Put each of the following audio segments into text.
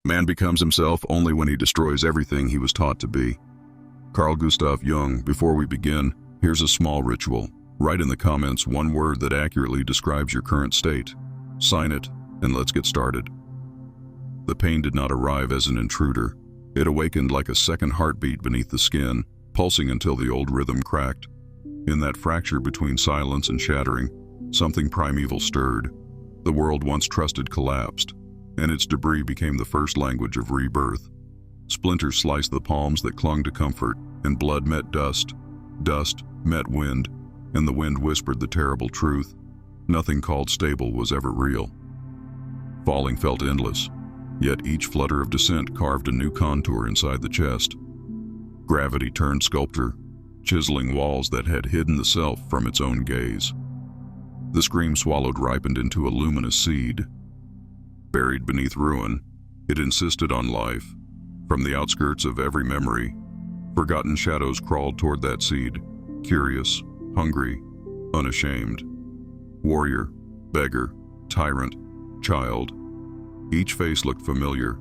Man becomes himself only when he destroys everything he was taught to be. Carl Gustav Jung. Before we begin, here's a small ritual. Write in the comments one word that accurately describes your current state. Sign it, and let's get started. The pain did not arrive as an intruder. It awakened like a second heartbeat beneath the skin, pulsing until the old rhythm cracked. In that fracture between silence and shattering, something primeval stirred. The world once trusted collapsed, and its debris became the first language of rebirth. Splinters sliced the palms that clung to comfort, and blood met dust. Dust met wind, and the wind whispered the terrible truth. Nothing called stable was ever real. Falling felt endless, yet each flutter of descent carved a new contour inside the chest. Gravity turned sculptor, chiseling walls that had hidden the self from its own gaze. The scream swallowed ripened into a luminous seed. Buried beneath ruin, it insisted on life. From the outskirts of every memory, forgotten shadows crawled toward that seed, curious, hungry, unashamed. Warrior, beggar, tyrant, child. Each face looked familiar,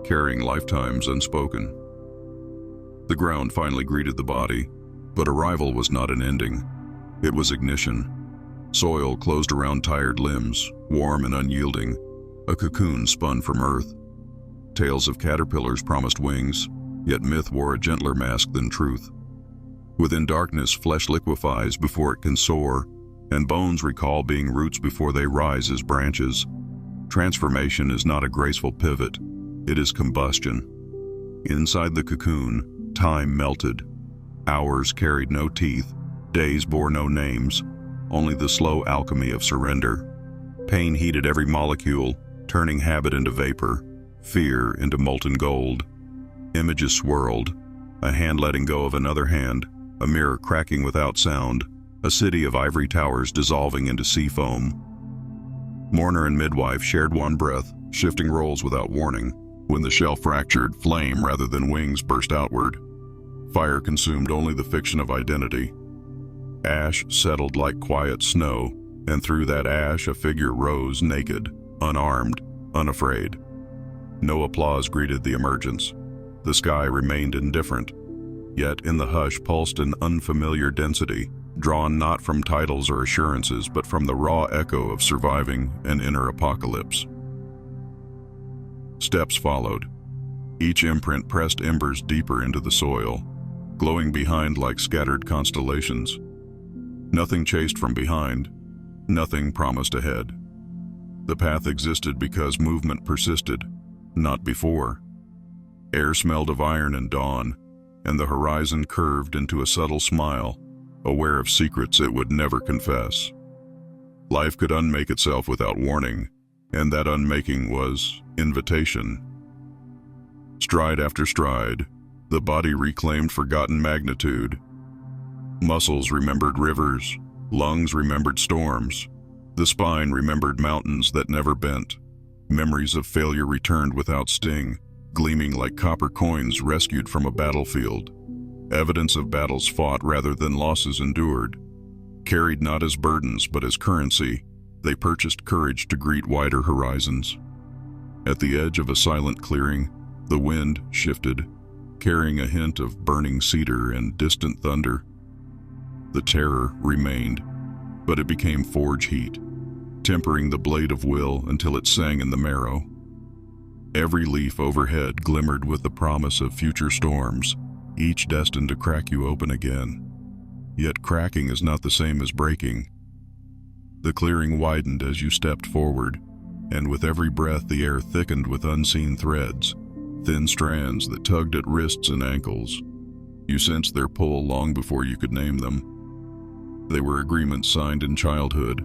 carrying lifetimes unspoken. The ground finally greeted the body, but arrival was not an ending. It was ignition. Soil closed around tired limbs, warm and unyielding. A cocoon spun from earth. Tales of caterpillars promised wings, yet myth wore a gentler mask than truth. Within darkness, flesh liquefies before it can soar, and bones recall being roots before they rise as branches. Transformation is not a graceful pivot, it is combustion. Inside the cocoon, time melted. Hours carried no teeth, days bore no names, only the slow alchemy of surrender. Pain heated every molecule, turning habit into vapor, fear into molten gold. Images swirled, a hand letting go of another hand, a mirror cracking without sound, a city of ivory towers dissolving into sea foam. Mourner and midwife shared one breath, shifting roles without warning. When the shell fractured, flame rather than wings burst outward. Fire consumed only the fiction of identity. Ash settled like quiet snow, and through that ash a figure rose naked, unarmed, unafraid. No applause greeted the emergence. The sky remained indifferent. Yet in the hush pulsed an unfamiliar density, drawn not from titles or assurances, but from the raw echo of surviving an inner apocalypse. Steps followed. Each imprint pressed embers deeper into the soil, glowing behind like scattered constellations. Nothing chased from behind, nothing promised ahead. The path existed because movement persisted, not before. Air smelled of iron and dawn, and the horizon curved into a subtle smile, aware of secrets it would never confess. Life could unmake itself without warning, and that unmaking was invitation. Stride after stride, the body reclaimed forgotten magnitude. Muscles remembered rivers, lungs remembered storms, the spine remembered mountains that never bent. Memories of failure returned without sting, gleaming like copper coins rescued from a battlefield. Evidence of battles fought rather than losses endured. Carried not as burdens but as currency, they purchased courage to greet wider horizons. At the edge of a silent clearing, the wind shifted, carrying a hint of burning cedar and distant thunder. The terror remained, but it became forge heat, tempering the blade of will until it sang in the marrow. Every leaf overhead glimmered with the promise of future storms, each destined to crack you open again. Yet cracking is not the same as breaking. The clearing widened as you stepped forward, and with every breath the air thickened with unseen threads, thin strands that tugged at wrists and ankles. You sensed their pull long before you could name them. They were agreements signed in childhood,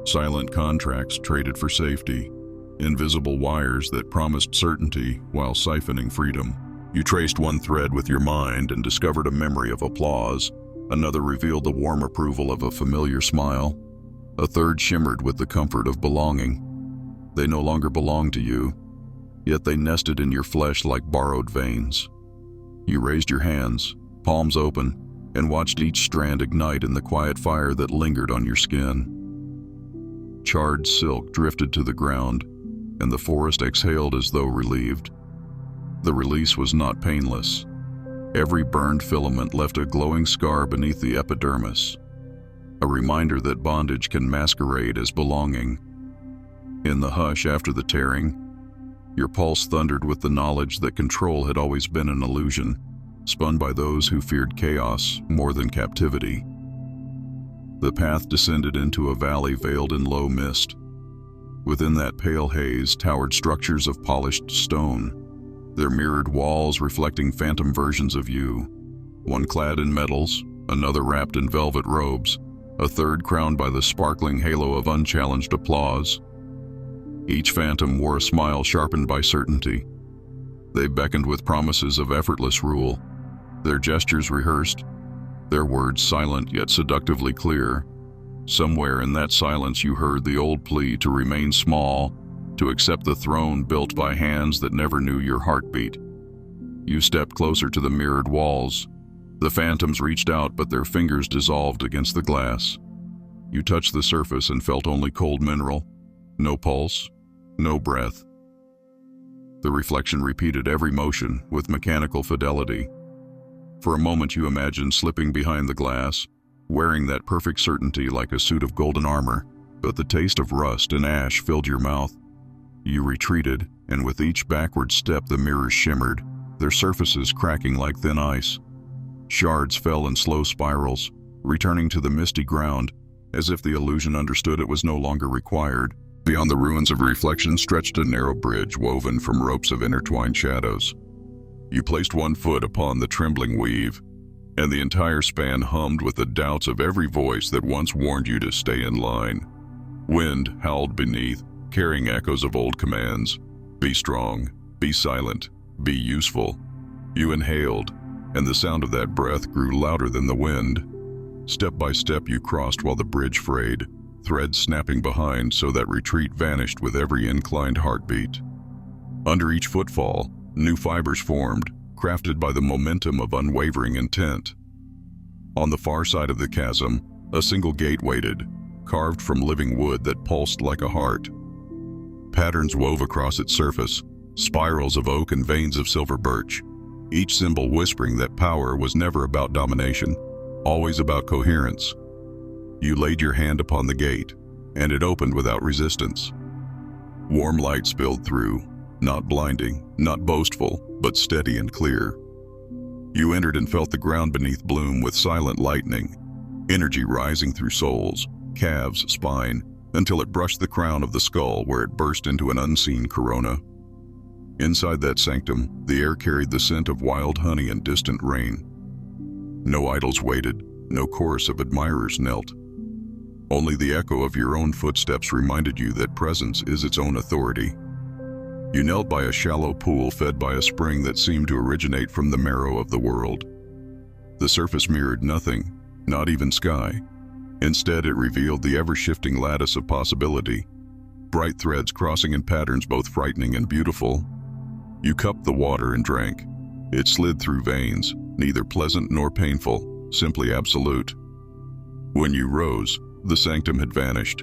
silent contracts traded for safety, invisible wires that promised certainty while siphoning freedom. You traced one thread with your mind and discovered a memory of applause. Another revealed the warm approval of a familiar smile. A third shimmered with the comfort of belonging. They no longer belonged to you, yet they nested in your flesh like borrowed veins. You raised your hands, palms open, and watched each strand ignite in the quiet fire that lingered on your skin. Charred silk drifted to the ground, and the forest exhaled as though relieved. The release was not painless. Every burned filament left a glowing scar beneath the epidermis, a reminder that bondage can masquerade as belonging. In the hush after the tearing, your pulse thundered with the knowledge that control had always been an illusion, spun by those who feared chaos more than captivity. The path descended into a valley veiled in low mist. Within that pale haze towered structures of polished stone, their mirrored walls reflecting phantom versions of you, one clad in metals, another wrapped in velvet robes, a third crowned by the sparkling halo of unchallenged applause. Each phantom wore a smile sharpened by certainty. They beckoned with promises of effortless rule, their gestures rehearsed, their words silent yet seductively clear. Somewhere in that silence you heard the old plea to remain small, to accept the throne built by hands that never knew your heartbeat. You stepped closer to the mirrored walls. The phantoms reached out, but their fingers dissolved against the glass. You touched the surface and felt only cold mineral. No pulse, no breath. The reflection repeated every motion with mechanical fidelity. For a moment you imagined slipping behind the glass, wearing that perfect certainty like a suit of golden armor, but the taste of rust and ash filled your mouth. You retreated, and with each backward step the mirrors shimmered, their surfaces cracking like thin ice. Shards fell in slow spirals, returning to the misty ground, as if the illusion understood it was no longer required. Beyond the ruins of reflection stretched a narrow bridge woven from ropes of intertwined shadows. You placed one foot upon the trembling weave, and the entire span hummed with the doubts of every voice that once warned you to stay in line. Wind howled beneath, carrying echoes of old commands. Be strong, be silent, be useful. You inhaled, and the sound of that breath grew louder than the wind. Step by step you crossed while the bridge frayed, threads snapping behind so that retreat vanished with every inclined heartbeat. Under each footfall, new fibers formed, crafted by the momentum of unwavering intent. On the far side of the chasm, a single gate waited, carved from living wood that pulsed like a heart. Patterns wove across its surface, spirals of oak and veins of silver birch, each symbol whispering that power was never about domination, always about coherence. You laid your hand upon the gate, and it opened without resistance. Warm light spilled through, not blinding, not boastful, but steady and clear. You entered and felt the ground beneath bloom with silent lightning, energy rising through soles, calves, spine, until it brushed the crown of the skull where it burst into an unseen corona. Inside that sanctum, the air carried the scent of wild honey and distant rain. No idols waited, no chorus of admirers knelt. Only the echo of your own footsteps reminded you that presence is its own authority. You knelt by a shallow pool fed by a spring that seemed to originate from the marrow of the world. The surface mirrored nothing, not even sky. Instead, it revealed the ever-shifting lattice of possibility, bright threads crossing in patterns both frightening and beautiful. You cupped the water and drank. It slid through veins, neither pleasant nor painful, simply absolute. When you rose, the sanctum had vanished.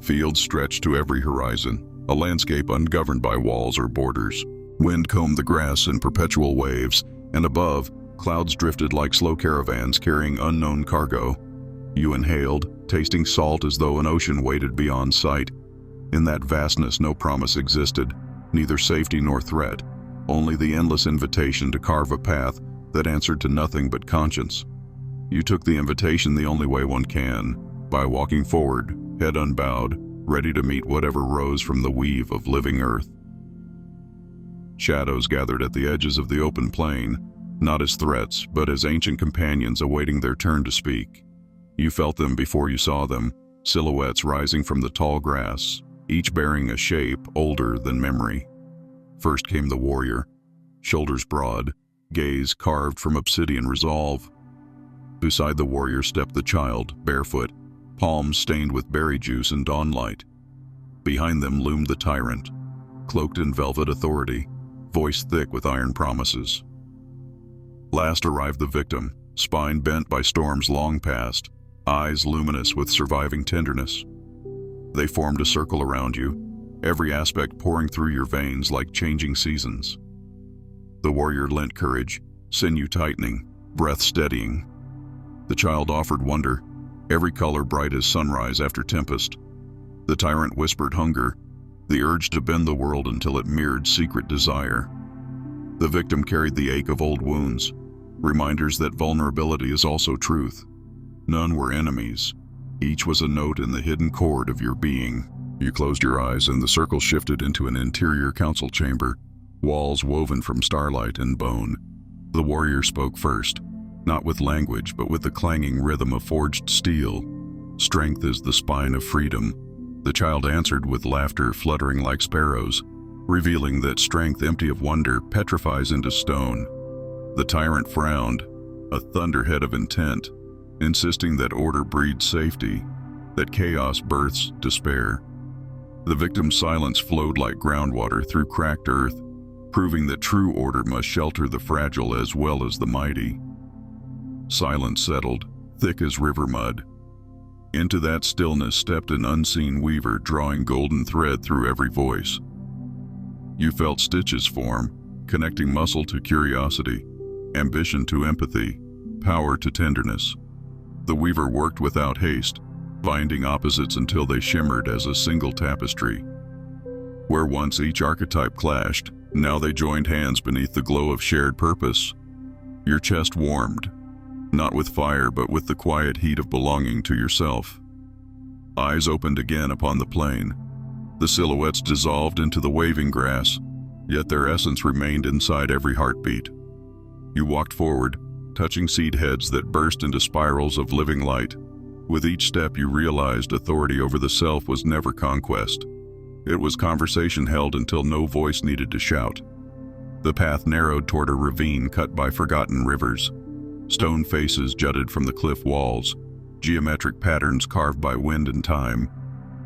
Fields stretched to every horizon, a landscape ungoverned by walls or borders. Wind combed the grass in perpetual waves, and above, clouds drifted like slow caravans carrying unknown cargo. You inhaled, tasting salt as though an ocean waited beyond sight. In that vastness no promise existed, neither safety nor threat, only the endless invitation to carve a path that answered to nothing but conscience. You took the invitation the only way one can, by walking forward, head unbowed, ready to meet whatever rose from the weave of living earth. Shadows gathered at the edges of the open plain, not as threats, but as ancient companions awaiting their turn to speak. You felt them before you saw them, silhouettes rising from the tall grass, each bearing a shape older than memory. First came the warrior, shoulders broad, gaze carved from obsidian resolve. Beside the warrior stepped the child, barefoot, palms stained with berry juice and dawnlight. Behind them loomed the tyrant, cloaked in velvet authority, voice thick with iron promises. Last arrived the victim, spine bent by storms long past, eyes luminous with surviving tenderness. They formed a circle around you, every aspect pouring through your veins like changing seasons. The warrior lent courage, sinew tightening, breath steadying. The child offered wonder, every color bright as sunrise after tempest. The tyrant whispered hunger, the urge to bend the world until it mirrored secret desire. The victim carried the ache of old wounds, reminders that vulnerability is also truth. None were enemies. Each was a note in the hidden chord of your being. You closed your eyes and the circle shifted into an interior council chamber, walls woven from starlight and bone. The warrior spoke first, not with language but with the clanging rhythm of forged steel. Strength is the spine of freedom. The child answered with laughter fluttering like sparrows, revealing that strength empty of wonder petrifies into stone. The tyrant frowned, a thunderhead of intent, insisting that order breeds safety, that chaos births despair. The victim's silence flowed like groundwater through cracked earth, proving that true order must shelter the fragile as well as the mighty. Silence settled, thick as river mud. Into that stillness stepped an unseen weaver, drawing golden thread through every voice. You felt stitches form, connecting muscle to curiosity, ambition to empathy, power to tenderness. The weaver worked without haste, binding opposites until they shimmered as a single tapestry. Where once each archetype clashed, now they joined hands beneath the glow of shared purpose. Your chest warmed, not with fire but with the quiet heat of belonging to yourself. Eyes opened again upon the plain. The silhouettes dissolved into the waving grass, yet their essence remained inside every heartbeat. You walked forward, touching seed heads that burst into spirals of living light. With each step you realized authority over the self was never conquest. It was conversation held until no voice needed to shout. The path narrowed toward a ravine cut by forgotten rivers. Stone faces jutted from the cliff walls, geometric patterns carved by wind and time.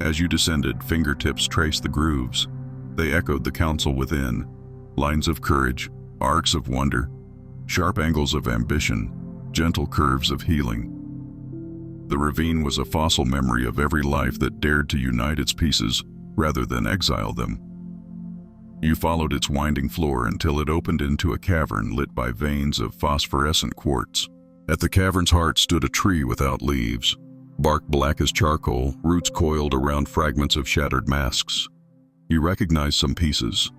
As you descended, fingertips traced the grooves. They echoed the counsel within, lines of courage, arcs of wonder, sharp angles of ambition, gentle curves of healing. The ravine was a fossil memory of every life that dared to unite its pieces rather than exile them. You followed its winding floor until it opened into a cavern lit by veins of phosphorescent quartz. At the cavern's heart stood a tree without leaves, bark black as charcoal, roots coiled around fragments of shattered masks. You recognized some pieces,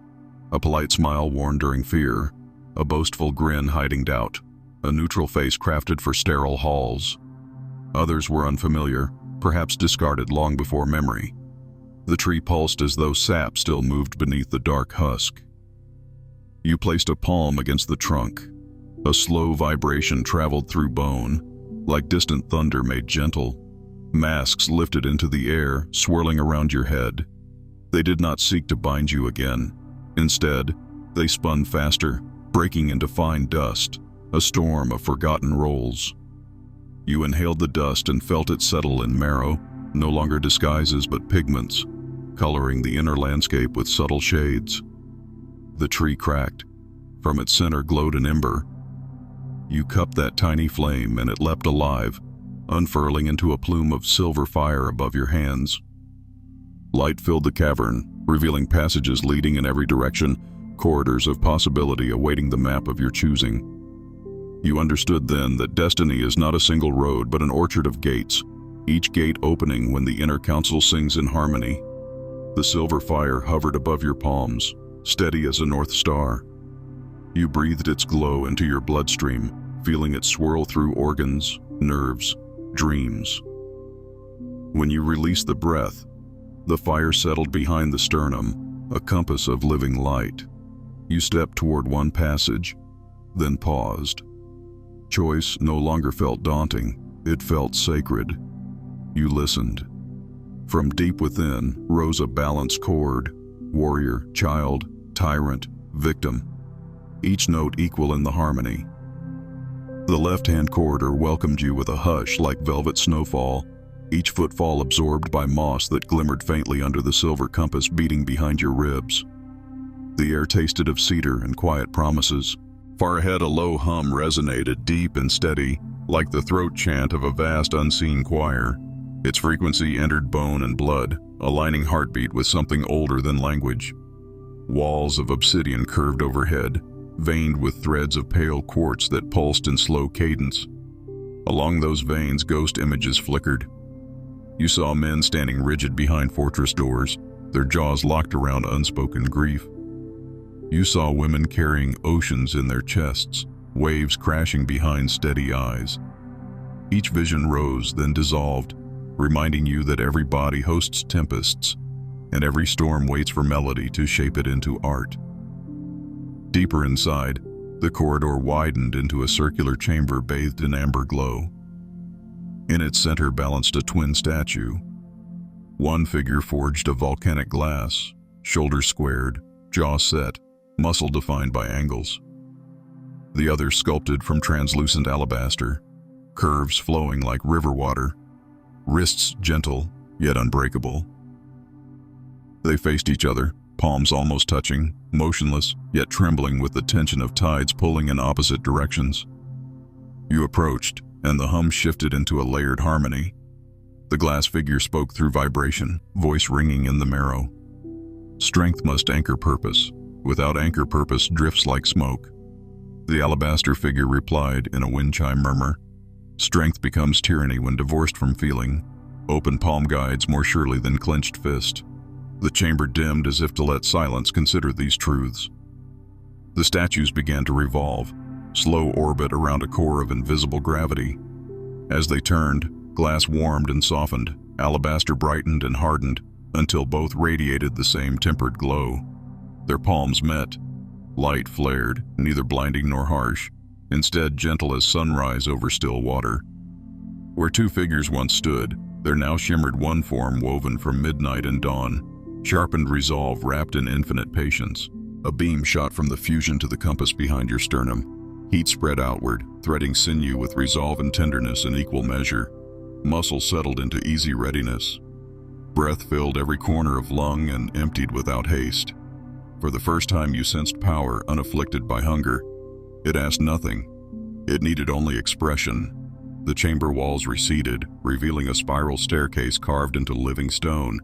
a polite smile worn during fear, a boastful grin hiding doubt, a neutral face crafted for sterile halls. Others were unfamiliar, perhaps discarded long before memory. The tree pulsed as though sap still moved beneath the dark husk. You placed a palm against the trunk. A slow vibration traveled through bone, like distant thunder made gentle. Masks lifted into the air, swirling around your head. They did not seek to bind you again. Instead, they spun faster, breaking into fine dust, a storm of forgotten roles. You inhaled the dust and felt it settle in marrow, no longer disguises but pigments, coloring the inner landscape with subtle shades. The tree cracked. From its center glowed an ember. You cupped that tiny flame and it leapt alive, unfurling into a plume of silver fire above your hands. Light filled the cavern, revealing passages leading in every direction, corridors of possibility awaiting the map of your choosing. You understood then that destiny is not a single road but an orchard of gates, each gate opening when the inner council sings in harmony. The silver fire hovered above your palms, steady as a north star. You breathed its glow into your bloodstream, feeling it swirl through organs, nerves, dreams. When you released the breath, the fire settled behind the sternum, a compass of living light. You stepped toward one passage, then paused. Choice no longer felt daunting, it felt sacred. You listened. From deep within rose a balanced chord, warrior, child, tyrant, victim, each note equal in the harmony. The left-hand corridor welcomed you with a hush like velvet snowfall, each footfall absorbed by moss that glimmered faintly under the silver compass beating behind your ribs. The air tasted of cedar and quiet promises. Far ahead, a low hum resonated, deep and steady, like the throat chant of a vast unseen choir. Its frequency entered bone and blood, aligning heartbeat with something older than language. Walls of obsidian curved overhead, veined with threads of pale quartz that pulsed in slow cadence. Along those veins, ghost images flickered. You saw men standing rigid behind fortress doors, their jaws locked around unspoken grief. You saw women carrying oceans in their chests, waves crashing behind steady eyes. Each vision rose, then dissolved, reminding you that every body hosts tempests, and every storm waits for melody to shape it into art. Deeper inside, the corridor widened into a circular chamber bathed in amber glow. In its center balanced a twin statue. One figure forged of volcanic glass, shoulders squared, jaw set, muscle defined by angles. The other sculpted from translucent alabaster, curves flowing like river water, wrists gentle yet unbreakable. They faced each other, palms almost touching, motionless yet trembling with the tension of tides pulling in opposite directions. You approached, and the hum shifted into a layered harmony. The glass figure spoke through vibration, voice ringing in the marrow. Strength must anchor purpose. Without anchor, purpose drifts like smoke. The alabaster figure replied in a wind chime murmur. Strength becomes tyranny when divorced from feeling. Open palm guides more surely than clenched fist. The chamber dimmed as if to let silence consider these truths. The statues began to revolve, slow orbit around a core of invisible gravity. As they turned, glass warmed and softened, alabaster brightened and hardened, until both radiated the same tempered glow. Their palms met. Light flared, neither blinding nor harsh, instead gentle as sunrise over still water. Where two figures once stood, there now shimmered one form woven from midnight and dawn, sharpened resolve wrapped in infinite patience. A beam shot from the fusion to the compass behind your sternum. Heat spread outward, threading sinew with resolve and tenderness in equal measure. Muscle settled into easy readiness. Breath filled every corner of lung and emptied without haste. For the first time you sensed power unafflicted by hunger. It asked nothing. It needed only expression. The chamber walls receded, revealing a spiral staircase carved into living stone.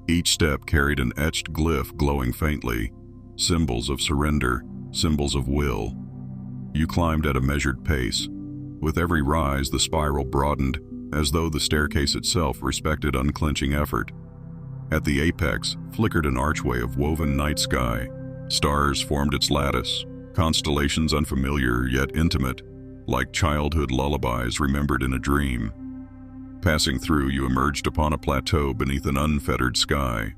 Each step carried an etched glyph glowing faintly, symbols of surrender, symbols of will. You climbed at a measured pace. With every rise, the spiral broadened, as though the staircase itself respected unclenching effort. At the apex flickered an archway of woven night sky. Stars formed its lattice, constellations unfamiliar yet intimate, like childhood lullabies remembered in a dream. Passing through, you emerged upon a plateau beneath an unfettered sky.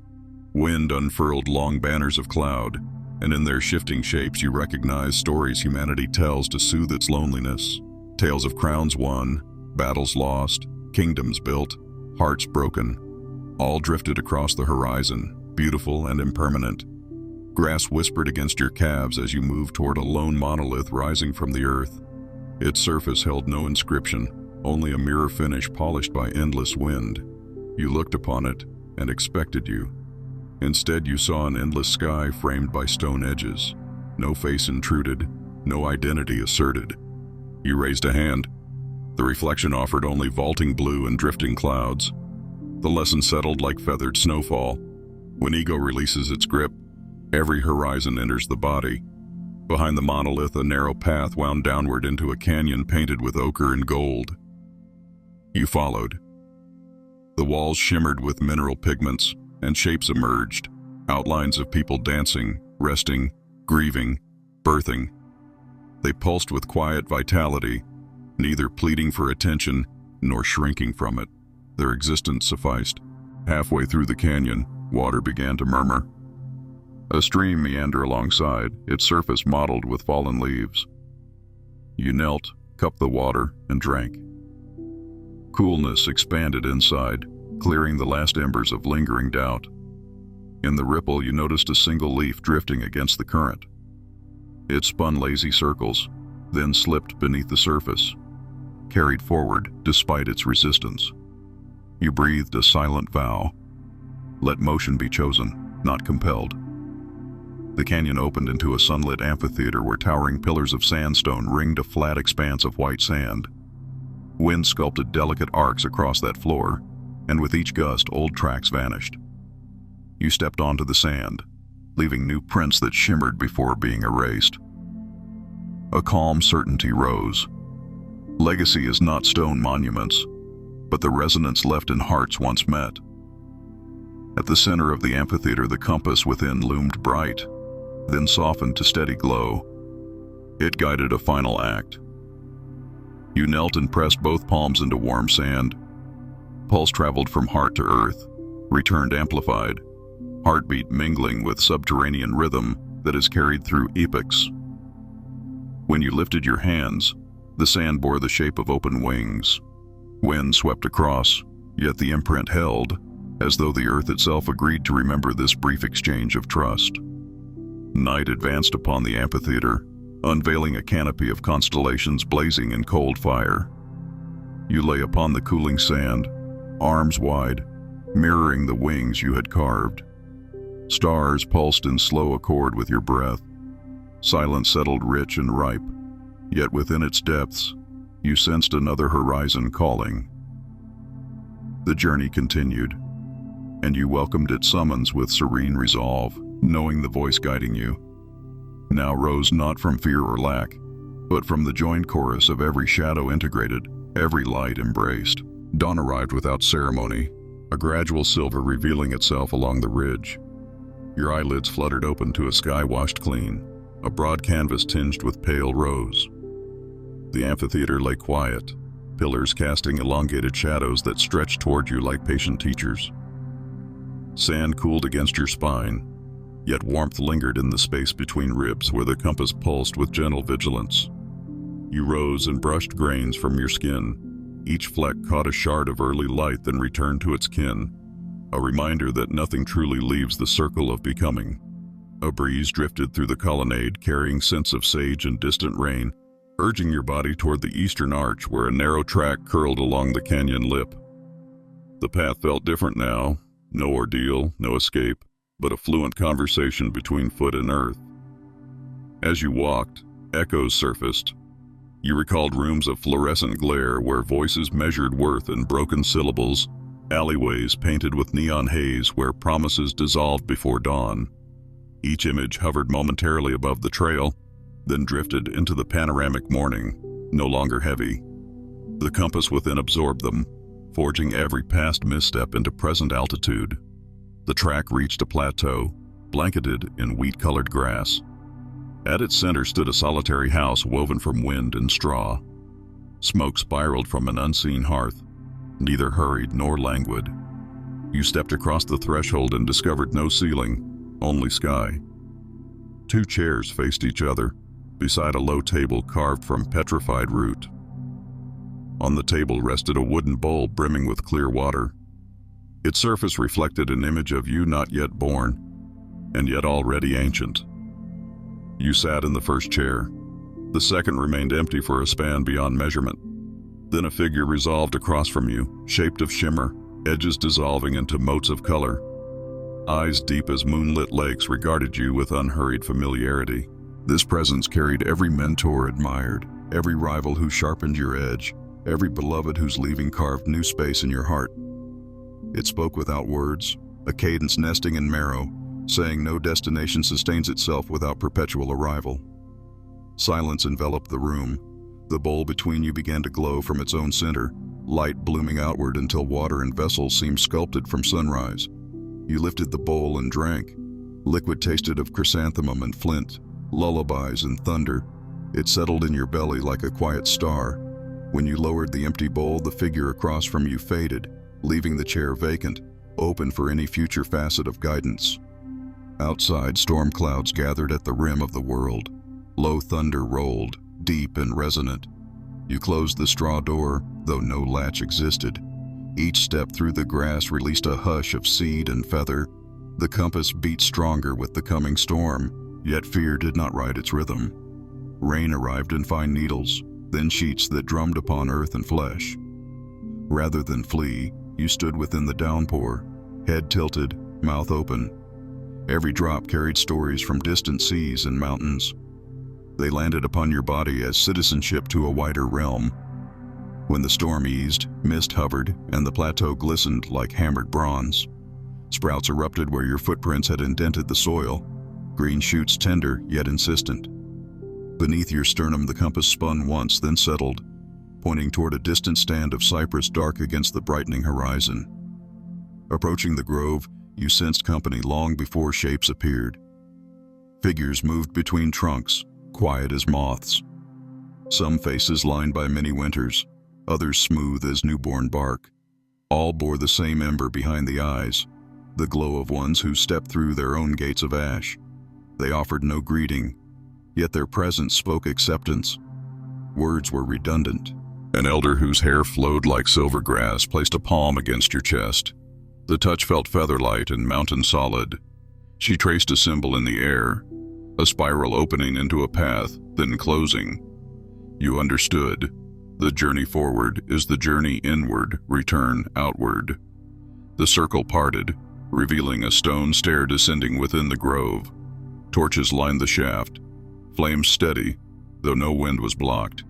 Wind unfurled long banners of cloud, and in their shifting shapes you recognized stories humanity tells to soothe its loneliness. Tales of crowns won, battles lost, kingdoms built, hearts broken. All drifted across the horizon, beautiful and impermanent. Grass whispered against your calves as you moved toward a lone monolith rising from the earth. Its surface held no inscription, only a mirror finish polished by endless wind. You looked upon it and expected you. Instead, you saw an endless sky framed by stone edges. No face intruded, no identity asserted. You raised a hand. The reflection offered only vaulting blue and drifting clouds. The lesson settled like feathered snowfall. When ego releases its grip, every horizon enters the body. Behind the monolith, a narrow path wound downward into a canyon painted with ochre and gold. You followed. The walls shimmered with mineral pigments, and shapes emerged, outlines of people dancing, resting, grieving, birthing. They pulsed with quiet vitality, neither pleading for attention nor shrinking from it. Their existence sufficed. Halfway through the canyon, water began to murmur. A stream meandered alongside, its surface mottled with fallen leaves. You knelt, cupped the water, and drank. Coolness expanded inside, clearing the last embers of lingering doubt. In the ripple, you noticed a single leaf drifting against the current. It spun lazy circles, then slipped beneath the surface, carried forward despite its resistance. You breathed a silent vow. Let motion be chosen, not compelled. The canyon opened into a sunlit amphitheater where towering pillars of sandstone ringed a flat expanse of white sand. Wind sculpted delicate arcs across that floor, and with each gust, old tracks vanished. You stepped onto the sand, leaving new prints that shimmered before being erased. A calm certainty rose. Legacy is not stone monuments, but the resonance left in hearts once met. At the center of the amphitheater, the compass within loomed bright, then softened to steady glow. It guided a final act. You knelt and pressed both palms into warm sand. Pulse traveled from heart to earth, returned amplified, heartbeat mingling with subterranean rhythm that is carried through epochs. When you lifted your hands, the sand bore the shape of open wings. Wind swept across, yet the imprint held, as though the earth itself agreed to remember this brief exchange of trust. Night advanced upon the amphitheater, unveiling a canopy of constellations blazing in cold fire. You lay upon the cooling sand, arms wide, mirroring the wings you had carved. Stars pulsed in slow accord with your breath. Silence settled rich and ripe, yet within its depths, you sensed another horizon calling. The journey continued, and you welcomed its summons with serene resolve, knowing the voice guiding you now rose not from fear or lack, but from the joined chorus of every shadow integrated, every light embraced. Dawn arrived without ceremony, a gradual silver revealing itself along the ridge. Your eyelids fluttered open to a sky washed clean, a broad canvas tinged with pale rose. The amphitheater lay quiet, pillars casting elongated shadows that stretched toward you like patient teachers. Sand cooled against your spine, yet warmth lingered in the space between ribs where the compass pulsed with gentle vigilance. You rose and brushed grains from your skin. Each fleck caught a shard of early light, then returned to its kin, a reminder that nothing truly leaves the circle of becoming. A breeze drifted through the colonnade, carrying scents of sage and distant rain, urging your body toward the eastern arch where a narrow track curled along the canyon lip. The path felt different now, no ordeal, no escape, but a fluent conversation between foot and earth. As you walked, echoes surfaced. You recalled rooms of fluorescent glare where voices measured worth in broken syllables, alleyways painted with neon haze where promises dissolved before dawn. Each image hovered momentarily above the trail, then drifted into the panoramic morning, no longer heavy. The compass within absorbed them, forging every past misstep into present altitude. The track reached a plateau, blanketed in wheat-colored grass. At its center stood a solitary house woven from wind and straw. Smoke spiraled from an unseen hearth, neither hurried nor languid. You stepped across the threshold and discovered no ceiling, only sky. Two chairs faced each other, beside a low table carved from petrified root. On the table rested a wooden bowl brimming with clear water. Its surface reflected an image of you not yet born, and yet already ancient. You sat in the first chair. The second remained empty for a span beyond measurement. Then a figure resolved across from you, shaped of shimmer, edges dissolving into motes of color. Eyes deep as moonlit lakes regarded you with unhurried familiarity. This presence carried every mentor admired, every rival who sharpened your edge, every beloved whose leaving carved new space in your heart. It spoke without words, a cadence nesting in marrow, saying no destination sustains itself without perpetual arrival. Silence enveloped the room. The bowl between you began to glow from its own center, light blooming outward until water and vessels seemed sculpted from sunrise. You lifted the bowl and drank. Liquid tasted of chrysanthemum and flint, lullabies and thunder. It settled in your belly like a quiet star. When you lowered the empty bowl, the figure across from you faded, leaving the chair vacant, open for any future facet of guidance. Outside, storm clouds gathered at the rim of the world. Low thunder rolled, deep and resonant. You closed the straw door, though no latch existed. Each step through the grass released a hush of seed and feather. The compass beat stronger with the coming storm, yet fear did not ride its rhythm. Rain arrived in fine needles, then sheets that drummed upon earth and flesh. Rather than flee, you stood within the downpour, head tilted, mouth open. Every drop carried stories from distant seas and mountains. They landed upon your body as citizenship to a wider realm. When the storm eased, mist hovered, and the plateau glistened like hammered bronze. Sprouts erupted where your footprints had indented the soil, green shoots tender yet insistent. Beneath your sternum, the compass spun once, then settled, pointing toward a distant stand of cypress dark against the brightening horizon. Approaching the grove, you sensed company long before shapes appeared. Figures moved between trunks, quiet as moths. Some faces lined by many winters, others smooth as newborn bark. All bore the same ember behind the eyes, the glow of ones who stepped through their own gates of ash. They offered no greeting, yet their presence spoke acceptance. Words were redundant. An elder whose hair flowed like silver grass placed a palm against your chest. The touch felt feather-light and mountain solid. She traced a symbol in the air, a spiral opening into a path, then closing. You understood. The journey forward is the journey inward, return outward. The circle parted, revealing a stone stair descending within the grove. Torches lined the shaft, flames steady, though no wind was blocked.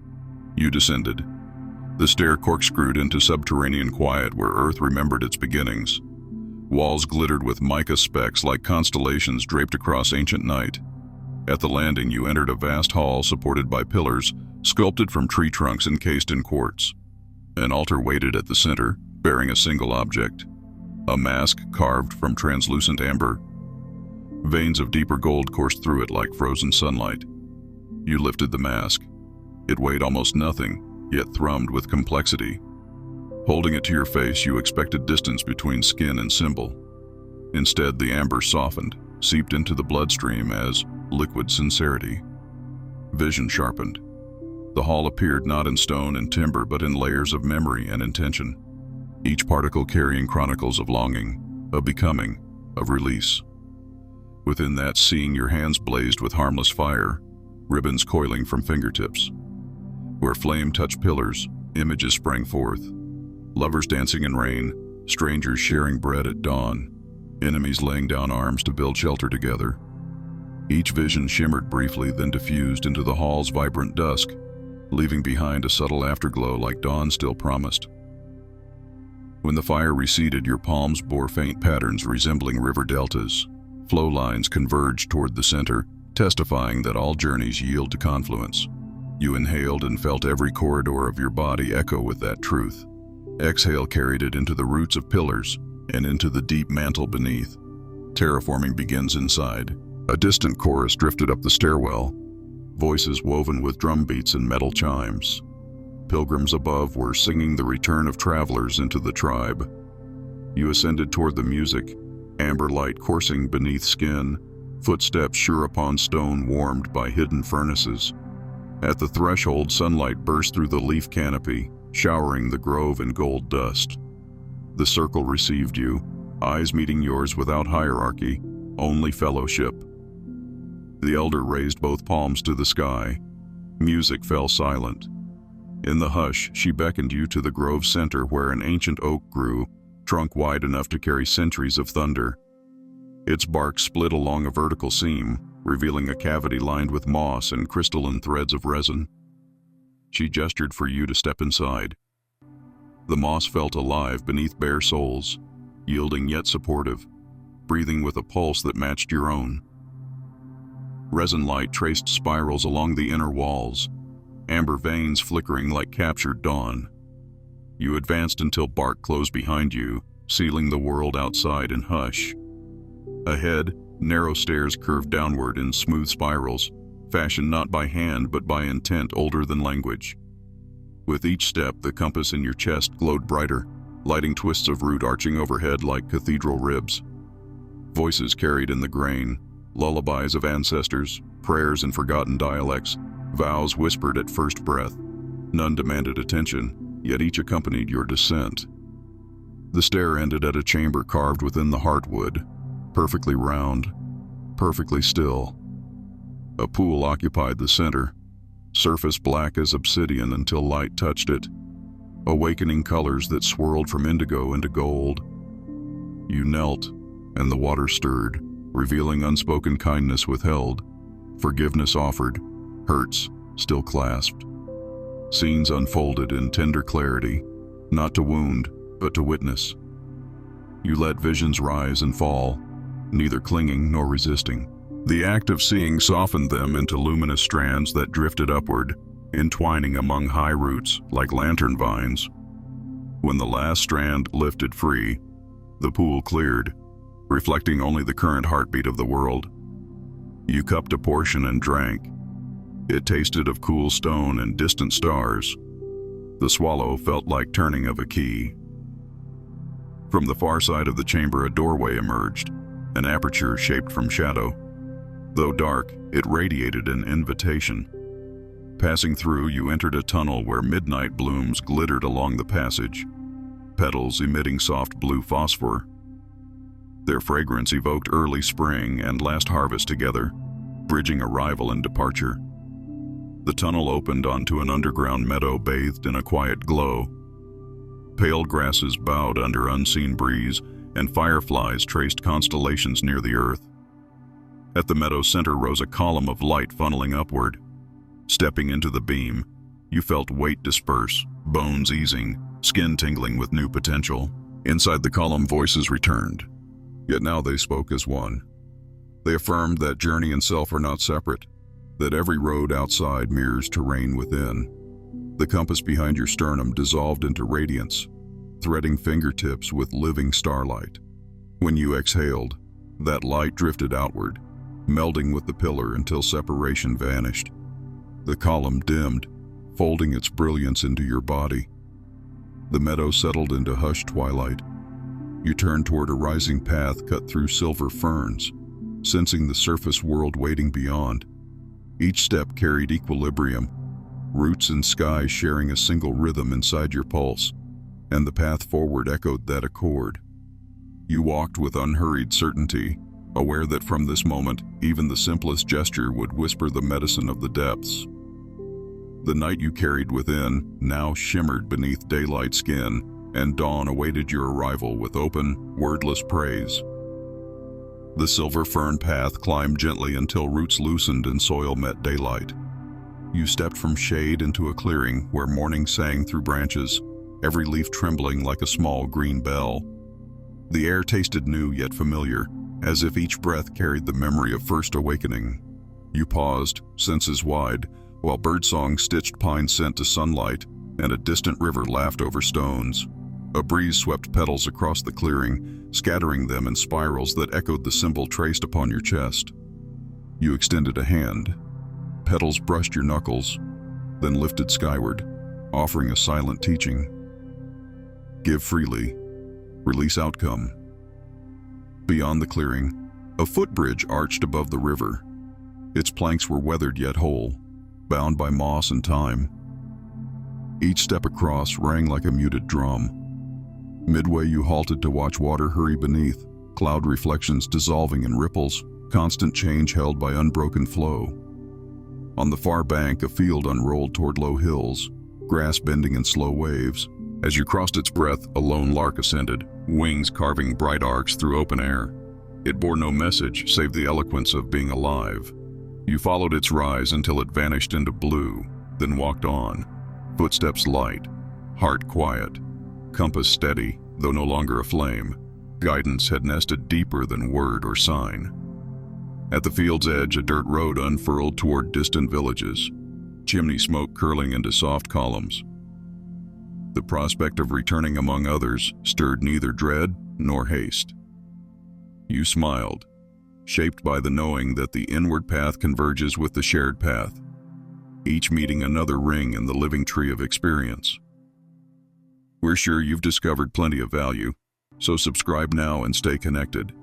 You descended. The stair corkscrewed into subterranean quiet where earth remembered its beginnings. Walls glittered with mica specks like constellations draped across ancient night. At the landing, you entered a vast hall supported by pillars sculpted from tree trunks encased in quartz. An altar waited at the center, bearing a single object, a mask carved from translucent amber. Veins of deeper gold coursed through it like frozen sunlight. You lifted the mask. It weighed almost nothing, yet thrummed with complexity. Holding it to your face, you expected distance between skin and symbol. Instead, the amber softened, seeped into the bloodstream as liquid sincerity. Vision sharpened. The hall appeared not in stone and timber, but in layers of memory and intention, each particle carrying chronicles of longing, of becoming, of release. Within that seeing, your hands blazed with harmless fire, ribbons coiling from fingertips. Where flame touched pillars, images sprang forth. Lovers dancing in rain, strangers sharing bread at dawn, enemies laying down arms to build shelter together. Each vision shimmered briefly, then diffused into the hall's vibrant dusk, leaving behind a subtle afterglow like dawn still promised. When the fire receded, your palms bore faint patterns resembling river deltas. Flow lines converged toward the center, testifying that all journeys yield to confluence. You inhaled and felt every corridor of your body echo with that truth. Exhale carried it into the roots of pillars and into the deep mantle beneath. Terraforming begins inside. A distant chorus drifted up the stairwell, voices woven with drum beats and metal chimes. Pilgrims above were singing the return of travelers into the tribe. You ascended toward the music, amber light coursing beneath skin, footsteps sure upon stone warmed by hidden furnaces. At the threshold, sunlight burst through the leaf canopy, showering the grove in gold dust. The circle received you, eyes meeting yours without hierarchy, only fellowship. The elder raised both palms to the sky. Music fell silent. In the hush, she beckoned you to the grove center where an ancient oak grew, trunk wide enough to carry centuries of thunder. Its bark split along a vertical seam, revealing a cavity lined with moss and crystalline threads of resin. She gestured for you to step inside. The moss felt alive beneath bare soles, yielding yet supportive, breathing with a pulse that matched your own. Resin light traced spirals along the inner walls, amber veins flickering like captured dawn. You advanced until bark closed behind you, sealing the world outside in hush. Ahead, narrow stairs curved downward in smooth spirals, fashioned not by hand but by intent older than language. With each step, the compass in your chest glowed brighter, lighting twists of root arching overhead like cathedral ribs. Voices carried in the grain, lullabies of ancestors, prayers in forgotten dialects, vows whispered at first breath. None demanded attention, yet each accompanied your descent. The stair ended at a chamber carved within the heartwood, perfectly round, perfectly still. A pool occupied the center, surface black as obsidian until light touched it, awakening colors that swirled from indigo into gold. You knelt, and the water stirred, revealing unspoken kindness withheld, forgiveness offered, hurts still clasped. Scenes unfolded in tender clarity, not to wound, but to witness. You let visions rise and fall, neither clinging nor resisting. The act of seeing softened them into luminous strands that drifted upward, entwining among high roots like lantern vines. When the last strand lifted free, the pool cleared, reflecting only the current heartbeat of the world. You cupped a portion and drank. It tasted of cool stone and distant stars. The swallow felt like turning of a key. From the far side of the chamber, a doorway emerged, an aperture shaped from shadow. Though dark, it radiated an invitation. Passing through, you entered a tunnel where midnight blooms glittered along the passage, petals emitting soft blue phosphor. Their fragrance evoked early spring and last harvest together, bridging arrival and departure. The tunnel opened onto an underground meadow bathed in a quiet glow. Pale grasses bowed under unseen breeze, and fireflies traced constellations near the earth. At the meadow's center rose a column of light funneling upward. Stepping into the beam, you felt weight disperse, bones easing, skin tingling with new potential. Inside the column, voices returned, yet now they spoke as one. They affirmed that journey and self are not separate, that every road outside mirrors terrain within. The compass behind your sternum dissolved into radiance, threading fingertips with living starlight. When you exhaled, that light drifted outward, melding with the pillar until separation vanished. The column dimmed, folding its brilliance into your body. The meadow settled into hushed twilight. You turned toward a rising path cut through silver ferns, sensing the surface world waiting beyond. Each step carried equilibrium, roots and sky sharing a single rhythm inside your pulse, and the path forward echoed that accord. You walked with unhurried certainty, aware that from this moment, even the simplest gesture would whisper the medicine of the depths. The night you carried within now shimmered beneath daylight skin, and dawn awaited your arrival with open, wordless praise. The silver fern path climbed gently until roots loosened and soil met daylight. You stepped from shade into a clearing where morning sang through branches, every leaf trembling like a small green bell. The air tasted new yet familiar, as if each breath carried the memory of first awakening. You paused, senses wide, while birdsong stitched pine scent to sunlight, and a distant river laughed over stones. A breeze swept petals across the clearing, scattering them in spirals that echoed the symbol traced upon your chest. You extended a hand. Petals brushed your knuckles, then lifted skyward, offering a silent teaching. Give freely, release outcome. Beyond the clearing, a footbridge arched above the river. Its planks were weathered yet whole, bound by moss and time. Each step across rang like a muted drum. Midway you halted to watch water hurry beneath, cloud reflections dissolving in ripples, constant change held by unbroken flow. On the far bank, a field unrolled toward low hills, grass bending in slow waves. As you crossed its breadth, a lone lark ascended, wings carving bright arcs through open air. It bore no message save the eloquence of being alive. You followed its rise until it vanished into blue, then walked on, footsteps light, heart quiet, compass steady, though no longer aflame. Guidance had nested deeper than word or sign. At the field's edge, a dirt road unfurled toward distant villages, chimney smoke curling into soft columns. The prospect of returning among others stirred neither dread nor haste. You smiled, shaped by the knowing that the inward path converges with the shared path, each meeting another ring in the living tree of experience. We're sure you've discovered plenty of value, so subscribe now and stay connected.